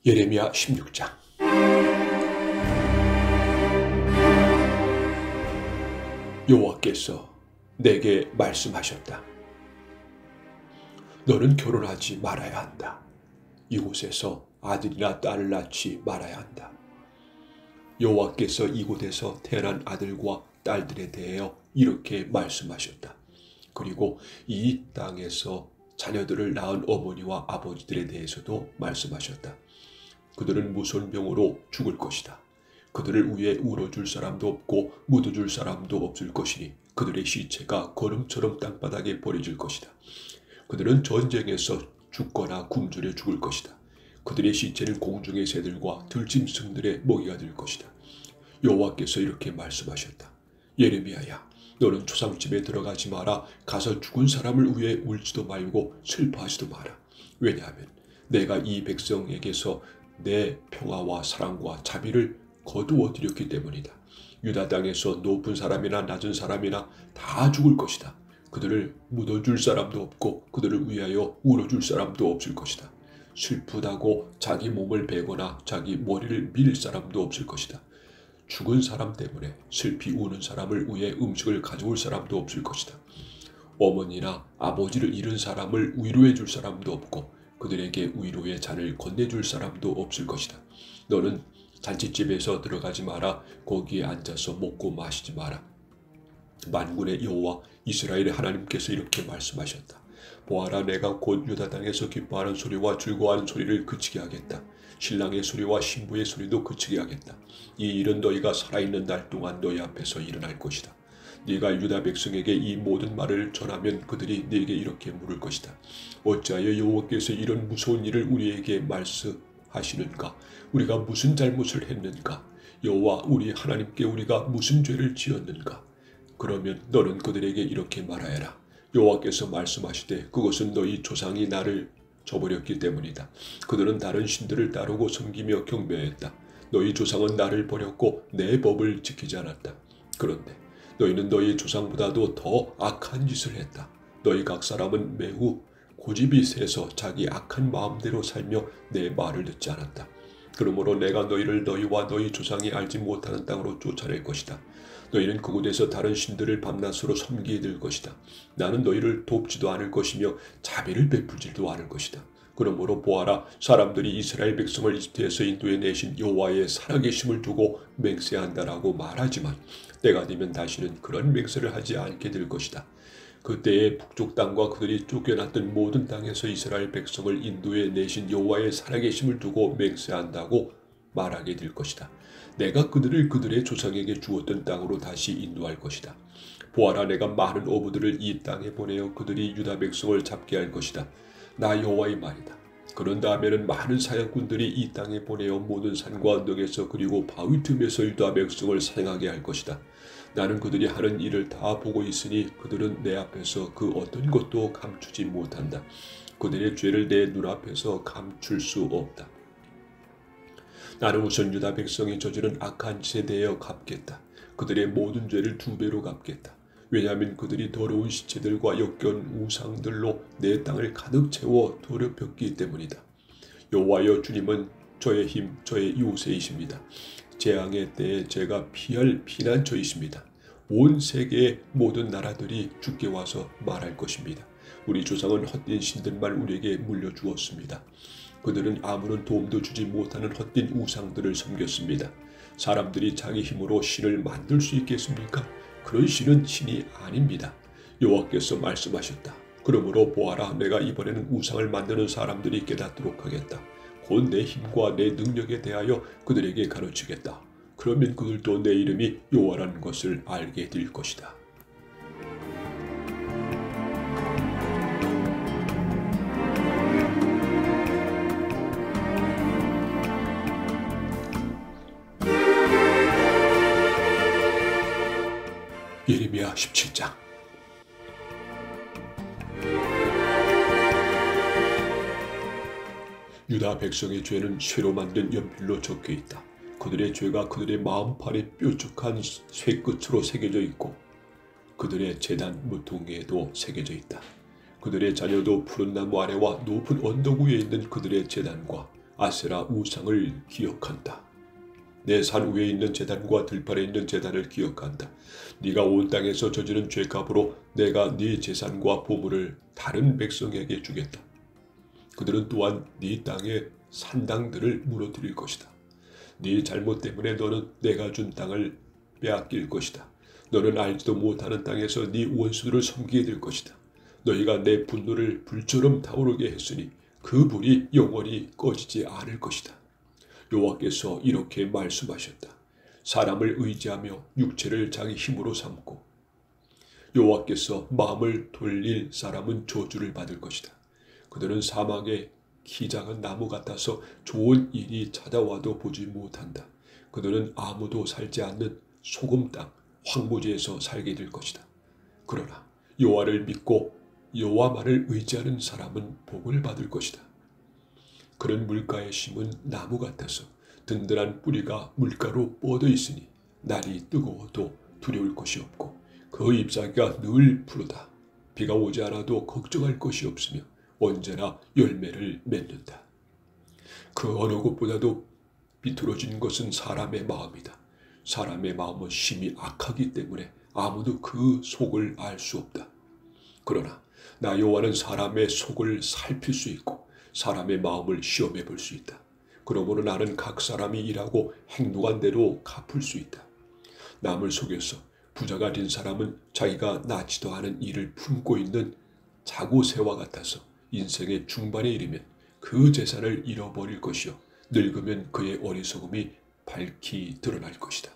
예레미야 16장. 여호와께서 내게 말씀하셨다. 너는 결혼하지 말아야 한다. 이곳에서 아들이나 딸을 낳지 말아야 한다. 여호와께서 이곳에서 태어난 아들과 딸들에 대하여 이렇게 말씀하셨다. 그리고 이 땅에서 자녀들을 낳은 어머니와 아버지들에 대해서도 말씀하셨다. 그들은 무서운 병으로 죽을 것이다. 그들을 위해 울어줄 사람도 없고 묻어줄 사람도 없을 것이니 그들의 시체가 거름처럼 땅바닥에 버려질 것이다. 그들은 전쟁에서 죽거나 굶주려 죽을 것이다. 그들의 시체는 공중의 새들과 들짐승들의 먹이가 될 것이다. 여호와께서 이렇게 말씀하셨다. 예레미야야, 너는 초상집에 들어가지 마라. 가서 죽은 사람을 위해 울지도 말고 슬퍼하지도 마라. 왜냐하면 내가 이 백성에게서 내 평화와 사랑과 자비를 거두어 드렸기 때문이다. 유다 땅에서 높은 사람이나 낮은 사람이나 다 죽을 것이다. 그들을 묻어줄 사람도 없고 그들을 위하여 울어줄 사람도 없을 것이다. 슬프다고 자기 몸을 베거나 자기 머리를 밀 사람도 없을 것이다. 죽은 사람 때문에 슬피 우는 사람을 위해 음식을 가져올 사람도 없을 것이다. 어머니나 아버지를 잃은 사람을 위로해 줄 사람도 없고 그들에게 위로의 잔을 건네줄 사람도 없을 것이다. 너는 잔치집에서 들어가지 마라. 거기에 앉아서 먹고 마시지 마라. 만군의 여호와 이스라엘의 하나님께서 이렇게 말씀하셨다. 보아라, 내가 곧 유다 땅에서 기뻐하는 소리와 즐거워하는 소리를 그치게 하겠다. 신랑의 소리와 신부의 소리도 그치게 하겠다. 이 일은 너희가 살아있는 날 동안 너희 앞에서 일어날 것이다. 네가 유다 백성에게 이 모든 말을 전하면 그들이 네게 이렇게 물을 것이다. 어찌하여 여호와께서 이런 무서운 일을 우리에게 말씀하시는가? 우리가 무슨 잘못을 했는가? 여호와 우리 하나님께 우리가 무슨 죄를 지었는가? 그러면 너는 그들에게 이렇게 말하여라. 여호와께서 말씀하시되 그것은 너희 조상이 나를 저버렸기 때문이다. 그들은 다른 신들을 따르고 섬기며 경배했다. 너희 조상은 나를 버렸고 내 법을 지키지 않았다. 그런데 너희는 너희 조상보다도 더 악한 짓을 했다. 너희 각 사람은 매우 고집이 세서 자기 악한 마음대로 살며 내 말을 듣지 않았다. 그러므로 내가 너희를 너희와 너희 조상이 알지 못하는 땅으로 쫓아낼 것이다. 너희는 그곳에서 다른 신들을 밤낮으로 섬기게 될 것이다. 나는 너희를 돕지도 않을 것이며 자비를 베풀지도 않을 것이다. 그러므로 보아라, 사람들이 이스라엘 백성을 이집트에서 인도해 내신 여호와의 살아계심을 두고 맹세한다라고 말하지만 때가 되면 다시는 그런 맹세를 하지 않게 될 것이다. 그때의 북쪽 땅과 그들이 쫓겨났던 모든 땅에서 이스라엘 백성을 인도해 내신 여호와의 살아계심을 두고 맹세한다고 말하게 될 것이다. 내가 그들을 그들의 조상에게 주었던 땅으로 다시 인도할 것이다. 보아라, 내가 많은 어부들을 이 땅에 보내어 그들이 유다 백성을 잡게 할 것이다. 나 여호와의 말이다. 그런 다음에는 많은 사냥꾼들이 이 땅에 보내어 모든 산과 언덕에서 그리고 바위 틈에서 유다 백성을 사냥하게 할 것이다. 나는 그들이 하는 일을 다 보고 있으니 그들은 내 앞에서 그 어떤 것도 감추지 못한다. 그들의 죄를 내 눈앞에서 감출 수 없다. 나는 우선 유다 백성이 저지른 악한 짓에 대하여 갚겠다. 그들의 모든 죄를 2배로 갚겠다. 왜냐하면 그들이 더러운 시체들과 역겨운 우상들로 내 땅을 가득 채워 더럽혔기 때문이다. 여호와여, 주님은 저의 힘, 저의 요새이십니다. 재앙의 때에 제가 피할 피난처이십니다. 온 세계의 모든 나라들이 주께 와서 말할 것입니다. 우리 조상은 헛된 신들만 우리에게 물려주었습니다. 그들은 아무런 도움도 주지 못하는 헛된 우상들을 섬겼습니다. 사람들이 자기 힘으로 신을 만들 수 있겠습니까? 그런 신은 신이 아닙니다. 여호와께서 말씀하셨다. 그러므로 보아라, 내가 이번에는 우상을 만드는 사람들이 깨닫도록 하겠다. 곧 내 힘과 내 능력에 대하여 그들에게 가르치겠다. 그러면 그들도 내 이름이 여호와라는 것을 알게 될 것이다. 예레미야 17장. 유다 백성의 죄는 쇠로 만든 연필로 적혀 있다. 그들의 죄가 그들의 마음판에 뾰족한 쇠끝으로 새겨져 있고 그들의 제단 무통에도 새겨져 있다. 그들의 자녀도 푸른 나무 아래와 높은 언덕 위에 있는 그들의 제단과 아세라 우상을 기억한다. 내 산 위에 있는 제단과 들판에 있는 제단을 기억한다. 네가 온 땅에서 저지른 죄값으로 내가 네 재산과 보물을 다른 백성에게 주겠다. 그들은 또한 네 땅의 산당들을 무너뜨릴 것이다. 네 잘못 때문에 너는 내가 준 땅을 빼앗길 것이다. 너는 알지도 못하는 땅에서 네 원수들을 섬기게 될 것이다. 너희가 내 분노를 불처럼 타오르게 했으니 그 불이 영원히 꺼지지 않을 것이다. 여호와께서 이렇게 말씀하셨다. 사람을 의지하며 육체를 자기 힘으로 삼고 여호와께서 마음을 돌릴 사람은 저주를 받을 것이다. 그들은 사막의 키 작은 나무 같아서 좋은 일이 찾아와도 보지 못한다. 그들은 아무도 살지 않는 소금 땅 황무지에서 살게 될 것이다. 그러나 여호와를 믿고 여호와만을 의지하는 사람은 복을 받을 것이다. 그런 물가에 심은 나무 같아서 든든한 뿌리가 물가로 뻗어 있으니 날이 뜨거워도 두려울 것이 없고 그 잎사귀가 늘 푸르다. 비가 오지 않아도 걱정할 것이 없으며 언제나 열매를 맺는다. 그 어느 것보다도 비뚤어진 것은 사람의 마음이다. 사람의 마음은 심히 악하기 때문에 아무도 그 속을 알 수 없다. 그러나 나 여호와는 사람의 속을 살필 수 있고 사람의 마음을 시험해 볼 수 있다. 그러므로 나는 각 사람이 일하고 행동한 대로 갚을 수 있다. 남을 속여서 부자가 된 사람은 자기가 낳지도 않은 일을 품고 있는 자고새와 같아서 인생의 중반에 이르면 그 재산을 잃어버릴 것이요 늙으면 그의 어리석음이 밝히 드러날 것이다.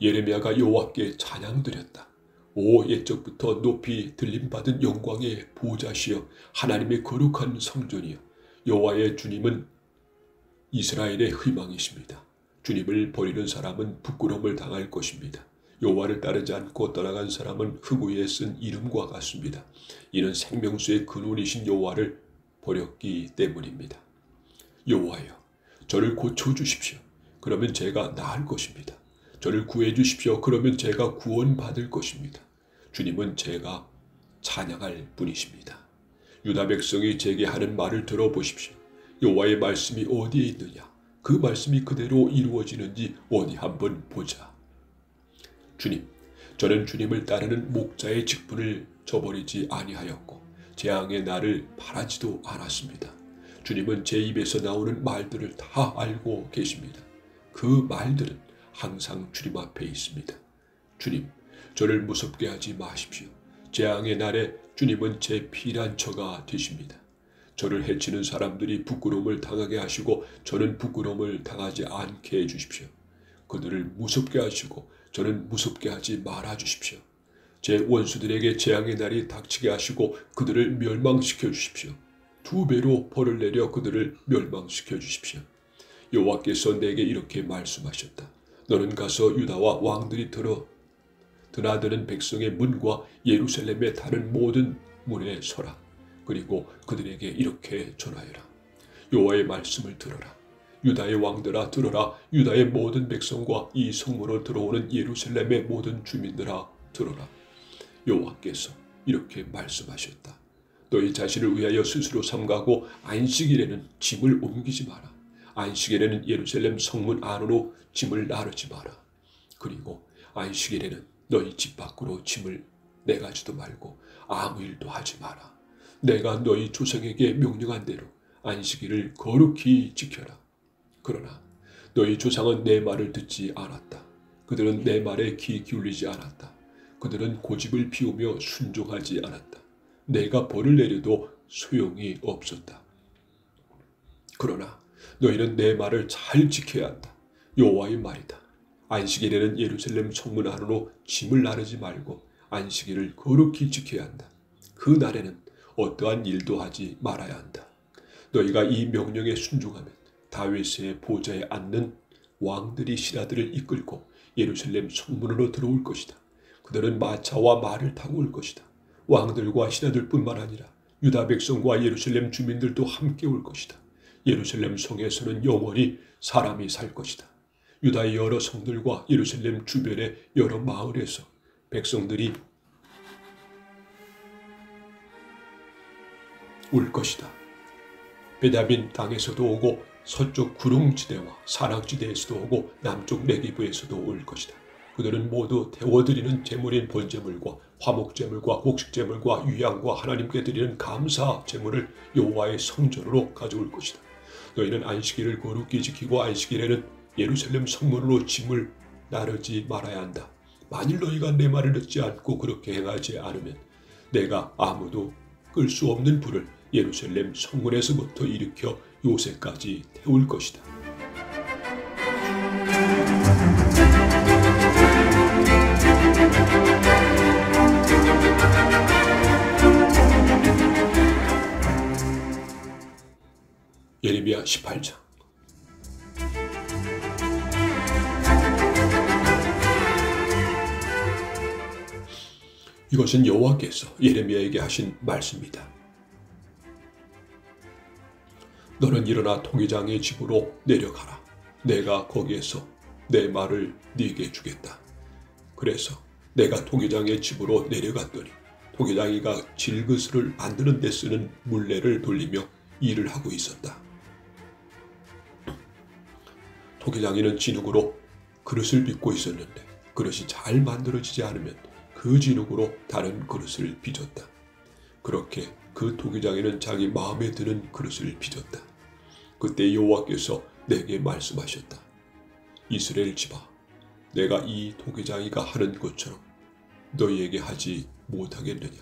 예레미야가 여호와께 찬양드렸다. 오 옛적부터 높이 들림받은 영광의 보좌시여 하나님의 거룩한 성전이여 여호와의 주님은 이스라엘의 희망이십니다. 주님을 버리는 사람은 부끄러움을 당할 것입니다. 여호와를 따르지 않고 떠나간 사람은 흙 위에 쓴 이름과 같습니다. 이는 생명수의 근원이신 여호와를 버렸기 때문입니다. 여호와여 저를 고쳐주십시오. 그러면 제가 나을 것입니다. 저를 구해주십시오. 그러면 제가 구원받을 것입니다. 주님은 제가 찬양할 분이십니다. 유다 백성이 제게 하는 말을 들어보십시오. 여호와의 말씀이 어디에 있느냐? 그 말씀이 그대로 이루어지는지 어디 한번 보자. 주님, 저는 주님을 따르는 목자의 직분을 저버리지 아니하였고 재앙의 날을 바라지도 않았습니다. 주님은 제 입에서 나오는 말들을 다 알고 계십니다. 그 말들은 항상 주님 앞에 있습니다. 주님, 저를 무섭게 하지 마십시오. 재앙의 날에 주님은 제 피난처가 되십니다. 저를 해치는 사람들이 부끄러움을 당하게 하시고 저는 부끄러움을 당하지 않게 해주십시오. 그들을 무섭게 하시고 저는 무섭게 하지 말아 주십시오. 제 원수들에게 재앙의 날이 닥치게 하시고 그들을 멸망시켜 주십시오. 2배로 벌을 내려 그들을 멸망시켜 주십시오. 여호와께서 내게 이렇게 말씀하셨다. 너는 가서 유다와 왕들이 드나드는 백성의 문과 예루살렘의 다른 모든 문에 서라. 그리고 그들에게 이렇게 전하여라. 여호와의 말씀을 들어라. 유다의 왕들아 들어라. 유다의 모든 백성과 이 성문으로 들어오는 예루살렘의 모든 주민들아 들어라. 여호와께서 이렇게 말씀하셨다. 너희 자신을 위하여 스스로 삼가고 안식일에는 짐을 옮기지 마라. 안식일에는 예루살렘 성문 안으로 짐을 나르지 마라. 그리고 안식일에는 너희 집 밖으로 짐을 내가지도 말고 아무 일도 하지 마라. 내가 너희 조상에게 명령한 대로 안식일을 거룩히 지켜라. 그러나 너희 조상은 내 말을 듣지 않았다. 그들은 내 말에 귀 기울이지 않았다. 그들은 고집을 피우며 순종하지 않았다. 내가 벌을 내려도 소용이 없었다. 그러나 너희는 내 말을 잘 지켜야 한다. 여호와의 말이다. 안식일에는 예루살렘 성문 안으로 짐을 나르지 말고 안식일을 거룩히 지켜야 한다. 그 날에는 어떠한 일도 하지 말아야 한다. 너희가 이 명령에 순종하면 다윗의 보좌에 앉는 왕들이 신하들을 이끌고 예루살렘 성문으로 들어올 것이다. 그들은 마차와 말을 타고 올 것이다. 왕들과 신하들뿐만 아니라 유다 백성과 예루살렘 주민들도 함께 올 것이다. 예루살렘 성에서는 영원히 사람이 살 것이다. 유다의 여러 성들과 예루살렘 주변의 여러 마을에서 백성들이 올 것이다. 베냐민 땅에서도 오고 서쪽 구릉지대와 산악지대에서도 오고 남쪽 내기부에서도 올 것이다. 그들은 모두 태워드리는 제물인 번제물과 화목제물과 곡식제물과 유향과 하나님께 드리는 감사 제물을 여호와의 성전으로 가져올 것이다. 너희는 안식일을 거룩히 지키고 안식일에는 예루살렘 성문으로 짐을 나르지 말아야 한다. 만일 너희가 내 말을 듣지 않고 그렇게 행하지 않으면 내가 아무도 끌 수 없는 불을 예루살렘 성문에서부터 일으켜 요새까지 태울 것이다. 예레미야 18장. 이것은 여호와께서 예레미야에게 하신 말씀입니다. 너는 일어나 토기장의 집으로 내려가라. 내가 거기에서 내 말을 네게 주겠다. 그래서 내가 토기장의 집으로 내려갔더니 토기장이가 질그스를 만드는 데 쓰는 물레를 돌리며 일을 하고 있었다. 토기장이는 진흙으로 그릇을 빚고 있었는데 그릇이 잘 만들어지지 않으면 그 진흙으로 다른 그릇을 빚었다. 그렇게 그 토기장이는 자기 마음에 드는 그릇을 빚었다. 그때 여호와께서 내게 말씀하셨다. 이스라엘 집아, 내가 이 토기장이가 하는 것처럼 너희에게 하지 못하겠느냐.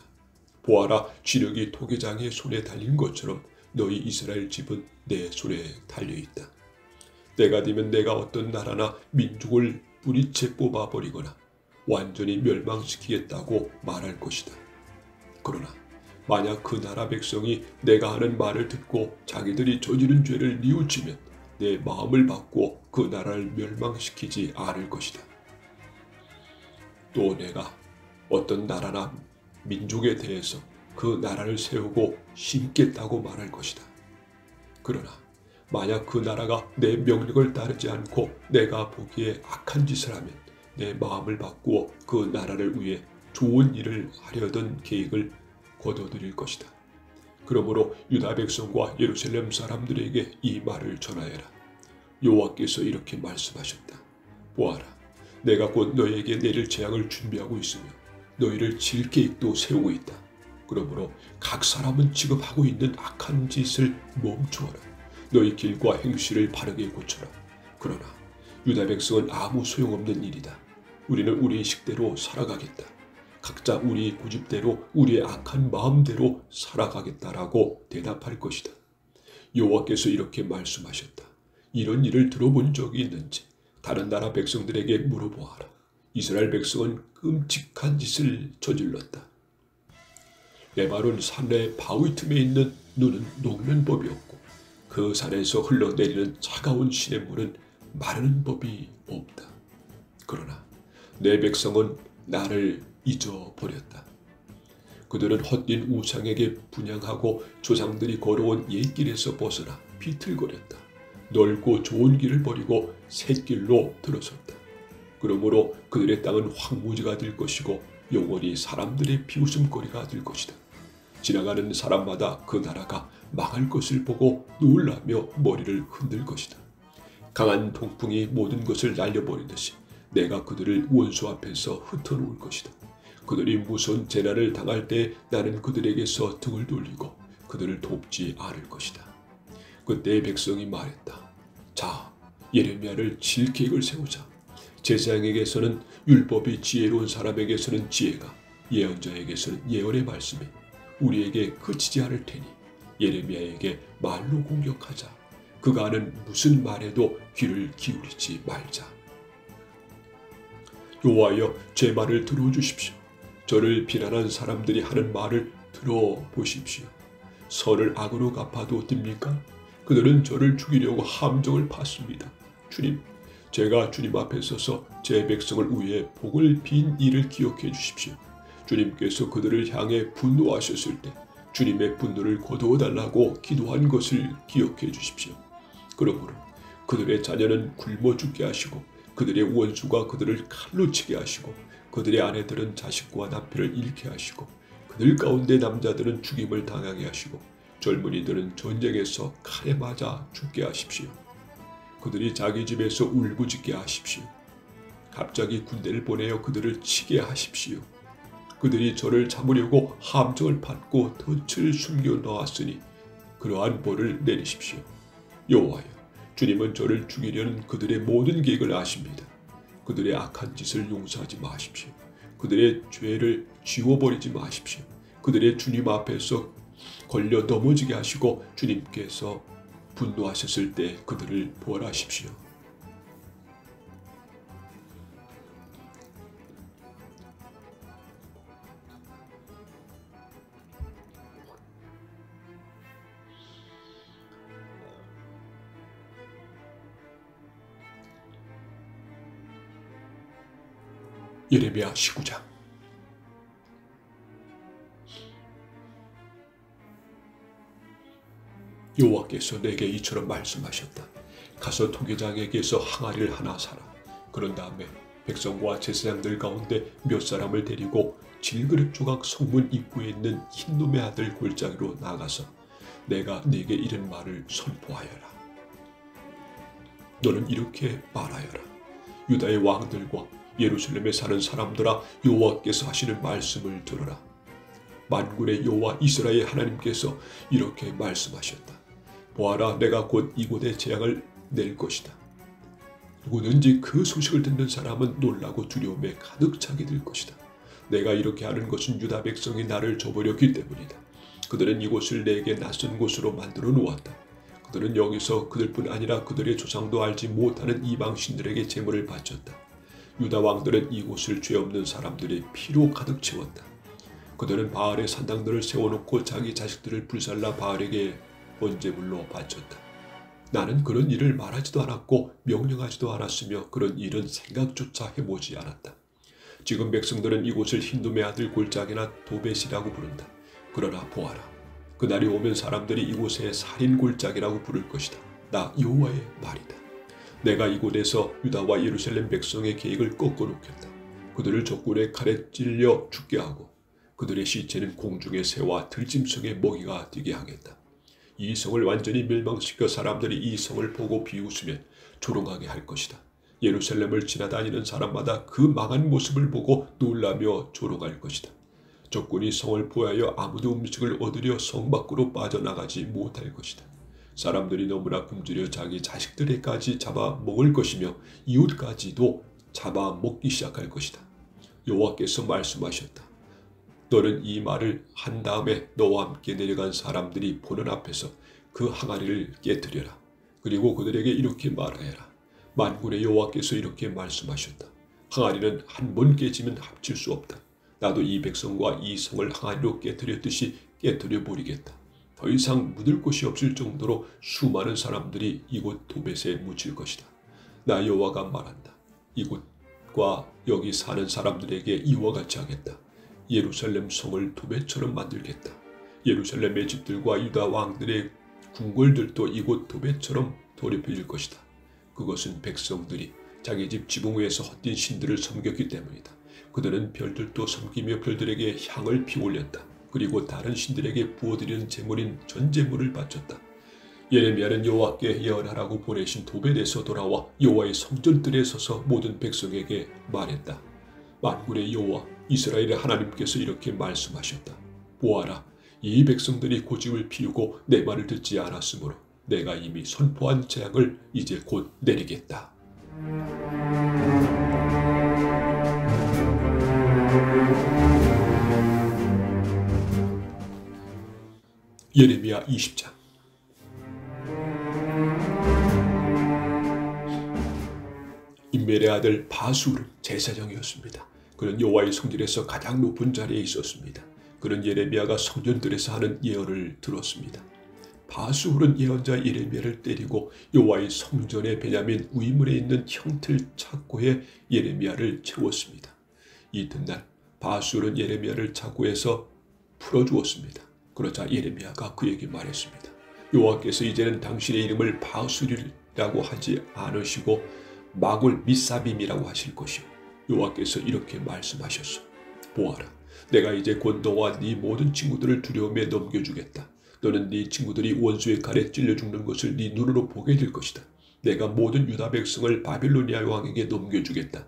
보아라, 진흙이 토기장의 손에 달린 것처럼 너희 이스라엘 집은 내 손에 달려있다. 때가 되면 내가 어떤 나라나 민족을 뿌리채 뽑아버리거나 완전히 멸망시키겠다고 말할 것이다. 그러나 만약 그 나라 백성이 내가 하는 말을 듣고 자기들이 저지른 죄를 뉘우치면 내 마음을 바꾸어 그 나라를 멸망시키지 않을 것이다. 또 내가 어떤 나라나 민족에 대해서 그 나라를 세우고 심겠다고 말할 것이다. 그러나 만약 그 나라가 내 명령을 따르지 않고 내가 보기에 악한 짓을 하면 내 마음을 바꾸어 그 나라를 위해 좋은 일을 하려던 계획을 거둬들일 것이다. 그러므로 유다 백성과 예루살렘 사람들에게 이 말을 전하여라. 여호와께서 이렇게 말씀하셨다. 보아라, 내가 곧 너희에게 내릴 재앙을 준비하고 있으며 너희를 칠 계획도 세우고 있다. 그러므로 각 사람은 지금 하고 있는 악한 짓을 멈추어라. 너희 길과 행실을 바르게 고쳐라. 그러나 유다 백성은 아무 소용없는 일이다. 우리는 우리의 식대로 살아가겠다. 각자 우리 고집대로 우리의 악한 마음대로 살아가겠다라고 대답할 것이다. 여호와께서 이렇게 말씀하셨다. 이런 일을 들어본 적이 있는지 다른 나라 백성들에게 물어보아라. 이스라엘 백성은 끔찍한 짓을 저질렀다. 레바논 산의 바위 틈에 있는 눈은 녹는 법이 없고 그 산에서 흘러내리는 차가운 시냇물은 마르는 법이 없다. 그러나 내 백성은 나를 잊어버렸다. 그들은 헛된 우상에게 분향하고 조상들이 걸어온 옛길에서 벗어나 비틀거렸다. 넓고 좋은 길을 버리고 새 길로 들어섰다. 그러므로 그들의 땅은 황무지가 될 것이고 영원히 사람들의 비웃음거리가 될 것이다. 지나가는 사람마다 그 나라가 망할 것을 보고 놀라며 머리를 흔들 것이다. 강한 동풍이 모든 것을 날려버리듯이 내가 그들을 원수 앞에서 흩어놓을 것이다. 그들이 무서운 재난을 당할 때 나는 그들에게서 등을 돌리고 그들을 돕지 않을 것이다. 그때 백성이 말했다. 자, 예레미야를 칠 계획을 세우자. 제사장에게서는 율법이 지혜로운 사람에게서는 지혜가, 예언자에게서는 예언의 말씀이 우리에게 그치지 않을 테니 예레미야에게 말로 공격하자. 그가 하는 무슨 말에도 귀를 기울이지 말자. 여호와여, 제 말을 들어주십시오. 저를 비난한 사람들이 하는 말을 들어보십시오. 선을 악으로 갚아도 됩니까? 그들은 저를 죽이려고 함정을 팠습니다. 주님, 제가 주님 앞에 서서 제 백성을 위해 복을 빈 일을 기억해 주십시오. 주님께서 그들을 향해 분노하셨을 때 주님의 분노를 거두어달라고 기도한 것을 기억해 주십시오. 그러므로 그들의 자녀는 굶어 죽게 하시고 그들의 원수가 그들을 칼로 치게 하시고 그들의 아내들은 자식과 남편을 잃게 하시고 그들 가운데 남자들은 죽임을 당하게 하시고 젊은이들은 전쟁에서 칼에 맞아 죽게 하십시오. 그들이 자기 집에서 울부짖게 하십시오. 갑자기 군대를 보내어 그들을 치게 하십시오. 그들이 저를 잡으려고 함정을 받고 덫을 숨겨 놓았으니 그러한 벌을 내리십시오. 여호와여, 주님은 저를 죽이려는 그들의 모든 계획을 아십니다. 그들의 악한 짓을 용서하지 마십시오. 그들의 죄를 지워버리지 마십시오. 그들의 주님 앞에서 걸려 넘어지게 하시고 주님께서 분노하셨을 때 그들을 벌하십시오. 예레미야 19장. 여호와께서 내게 이처럼 말씀하셨다. 가서 토기장에게서 항아리를 하나 사라. 그런 다음에 백성과 제사장들 가운데 몇 사람을 데리고 질그릇 조각 성문 입구에 있는 흰놈의 아들 골짜기로 나가서 내가 네게 이른 말을 선포하여라. 너는 이렇게 말하여라. 유다의 왕들과 예루살렘에 사는 사람들아, 여호와께서 하시는 말씀을 들어라. 만군의 여호와 이스라엘 하나님께서 이렇게 말씀하셨다. 보아라, 내가 곧 이곳에 재앙을 낼 것이다. 누구든지 그 소식을 듣는 사람은 놀라고 두려움에 가득 차게 될 것이다. 내가 이렇게 하는 것은 유다 백성이 나를 저버렸기 때문이다. 그들은 이곳을 내게 낯선 곳으로 만들어 놓았다. 그들은 여기서 그들뿐 아니라 그들의 조상도 알지 못하는 이방 신들에게 제물을 바쳤다. 유다 왕들은 이곳을 죄 없는 사람들의 피로 가득 채웠다. 그들은 바알의 산당들을 세워놓고 자기 자식들을 불살라 바알에게 번제물로 바쳤다. 나는 그런 일을 말하지도 않았고 명령하지도 않았으며 그런 일은 생각조차 해보지 않았다. 지금 백성들은 이곳을 흰둠의 아들 골짜기나 도벳이라고 부른다. 그러나 보아라, 그날이 오면 사람들이 이곳에 살인 골짜기라고 부를 것이다. 나 여호와의 말이다. 내가 이곳에서 유다와 예루살렘 백성의 계획을 꺾어놓겠다. 그들을 적군의 칼에 찔려 죽게 하고 그들의 시체는 공중의 새와 들짐승의 먹이가 되게 하겠다. 이 성을 완전히 멸망시켜 사람들이 이 성을 보고 비웃으면 조롱하게 할 것이다. 예루살렘을 지나다니는 사람마다 그 망한 모습을 보고 놀라며 조롱할 것이다. 적군이 성을 포하여 아무도 음식을 얻으려 성 밖으로 빠져나가지 못할 것이다. 사람들이 너무나 굶주려 자기 자식들에까지 잡아 먹을 것이며 이웃까지도 잡아 먹기 시작할 것이다. 여호와께서 말씀하셨다. 너는 이 말을 한 다음에 너와 함께 내려간 사람들이 보는 앞에서 그 항아리를 깨뜨려라. 그리고 그들에게 이렇게 말하여라. 만군의 여호와께서 이렇게 말씀하셨다. 항아리는 한 번 깨지면 합칠 수 없다. 나도 이 백성과 이 성을 항아리로 깨뜨렸듯이 깨뜨려 버리겠다. 더 이상 묻을 곳이 없을 정도로 수많은 사람들이 이곳 도벳에 묻힐 것이다. 나 여호와가 말한다. 이곳과 여기 사는 사람들에게 이와 같이 하겠다. 예루살렘 성을 도벳처럼 만들겠다. 예루살렘의 집들과 유다 왕들의 궁궐들도 이곳 도벳처럼 더럽혀질 것이다. 그것은 백성들이 자기 집 지붕 위에서 헛된 신들을 섬겼기 때문이다. 그들은 별들도 섬기며 별들에게 향을 피올렸다. 그리고 다른 신들에게 부어드리는 제물인 전제물을 바쳤다. 예레미야는 여호와께 예언하라고 보내신 도벳에서 돌아와 여호와의 성전뜰에 서서 모든 백성에게 말했다. 만군의 여호와 이스라엘의 하나님께서 이렇게 말씀하셨다. 보아라, 이 백성들이 고집을 피우고 내 말을 듣지 않았으므로 내가 이미 선포한 재앙을 이제 곧 내리겠다. 예레미야 20장. 임멜의 아들 바술은 제사장이었습니다. 그는 여호와의 성전에서 가장 높은 자리에 있었습니다. 그는 예레미야가 성전들에서 하는 예언을 들었습니다. 바술은 예언자 예레미야를 때리고 여호와의 성전의 베냐민 우이문에 있는 형틀 창고에 예레미야를 채웠습니다. 이튿날 바술은 예레미야를 창고에서 풀어주었습니다. 그러자 예레미야가 그에게 말했습니다. 여호와께서 이제는 당신의 이름을 바술이라고 하지 않으시고 마굴 미사빔이라고 하실 것이요. 여호와께서 이렇게 말씀하셨소. 보아라, 내가 이제 곧 너와 네 모든 친구들을 두려움에 넘겨주겠다. 너는 네 친구들이 원수의 칼에 찔려 죽는 것을 네 눈으로 보게 될 것이다. 내가 모든 유다 백성을 바빌로니아 왕에게 넘겨주겠다.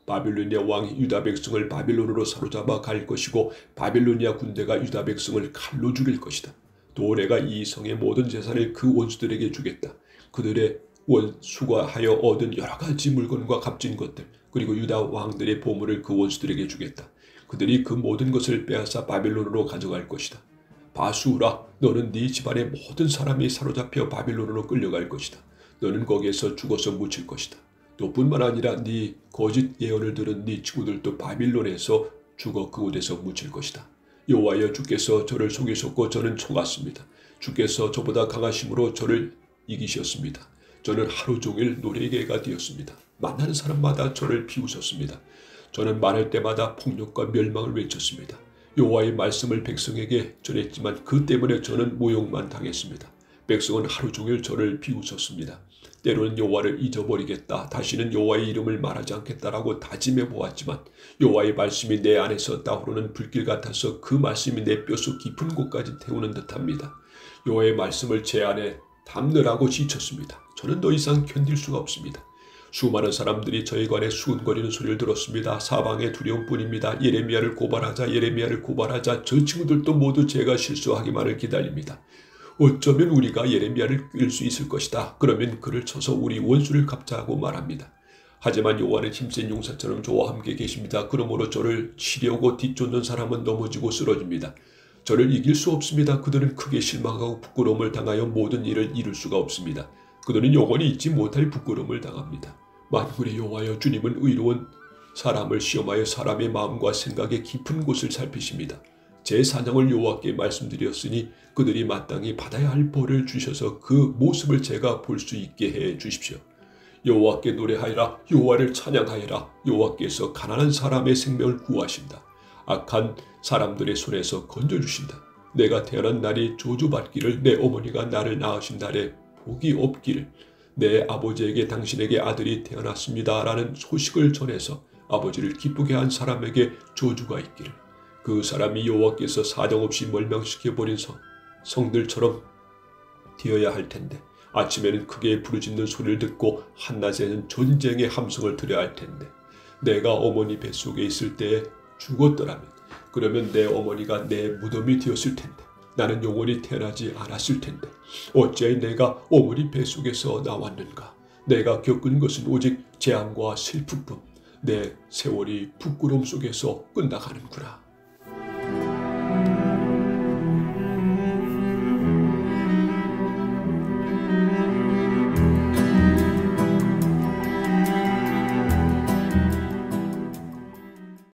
바빌로니아 왕이 유다 백성을 바빌론으로 사로잡아 갈 것이고 바빌로니아 군대가 유다 백성을 칼로 죽일 것이다. 또 내가 이 성의 모든 재산을 그 원수들에게 주겠다. 그들의 수거하여 얻은 여러 가지 물건과 값진 것들 그리고 유다 왕들의 보물을 그 원수들에게 주겠다. 그들이 그 모든 것을 빼앗아 바빌론으로 가져갈 것이다. 바수라, 너는 네 집안의 모든 사람이 사로잡혀 바빌론으로 끌려갈 것이다. 너는 거기에서 죽어서 묻힐 것이다. 또 뿐만 아니라 네 거짓 예언을 들은 네 친구들도 바빌론에서 죽어 그곳에서 묻힐 것이다. 여호와여, 주께서 저를 속이셨고 저는 속았습니다. 주께서 저보다 강하심으로 저를 이기셨습니다. 저는 하루 종일 노래개가 되었습니다. 만나는 사람마다 저를 비웃었습니다. 저는 말할 때마다 폭력과 멸망을 외쳤습니다. 여호와의 말씀을 백성에게 전했지만 그 때문에 저는 모욕만 당했습니다. 백성은 하루 종일 저를 비웃었습니다. 때로는 여호와를 잊어버리겠다, 다시는 여호와의 이름을 말하지 않겠다라고 다짐해 보았지만 여호와의 말씀이 내 안에서 타오르는 불길 같아서 그 말씀이 내 뼛속 깊은 곳까지 태우는 듯합니다. 여호와의 말씀을 제 안에 담느라고 지쳤습니다. 저는 더 이상 견딜 수가 없습니다. 수많은 사람들이 저에 관해 수군거리는 소리를 들었습니다. 사방의 두려움뿐입니다. 예레미야를 고발하자, 예레미야를 고발하자. 저 친구들도 모두 제가 실수하기만을 기다립니다. 어쩌면 우리가 예레미야를 낄 수 있을 것이다. 그러면 그를 쳐서 우리 원수를 갚자고 말합니다. 하지만 여호와는 힘센 용사처럼 저와 함께 계십니다. 그러므로 저를 치려고 뒤쫓는 사람은 넘어지고 쓰러집니다. 저를 이길 수 없습니다. 그들은 크게 실망하고 부끄러움을 당하여 모든 일을 이룰 수가 없습니다. 그들은 영원히 잊지 못할 부끄러움을 당합니다. 만군의 여호와여, 주님은 의로운 사람을 시험하여 사람의 마음과 생각의 깊은 곳을 살피십니다. 제 사정을 여호와께 말씀드렸으니 그들이 마땅히 받아야 할 벌을 주셔서 그 모습을 제가 볼 수 있게 해 주십시오. 여호와께 노래하여라, 여호와를 찬양하여라. 여호와께서 가난한 사람의 생명을 구하신다. 악한 사람들의 손에서 건져주신다. 내가 태어난 날이 저주받기를, 내 어머니가 나를 낳으신 날에 복이 없기를, 내 아버지에게 당신에게 아들이 태어났습니다 라는 소식을 전해서 아버지를 기쁘게 한 사람에게 저주가 있기를, 그 사람이 여호와께서 사정없이 멸망시켜버린 성들처럼 되어야 할 텐데, 아침에는 크게 부르짖는 소리를 듣고 한낮에는 전쟁의 함성을 들어야 할 텐데, 내가 어머니 뱃속에 있을 때에 죽었더라면 그러면 내 어머니가 내 무덤이 되었을 텐데, 나는 영원히 태어나지 않았을 텐데 어찌하여 내가 어머니 뱃속에서 나왔는가. 내가 겪은 것은 오직 재앙과 슬픔뿐. 내 세월이 부끄러움 속에서 끝나가는구나.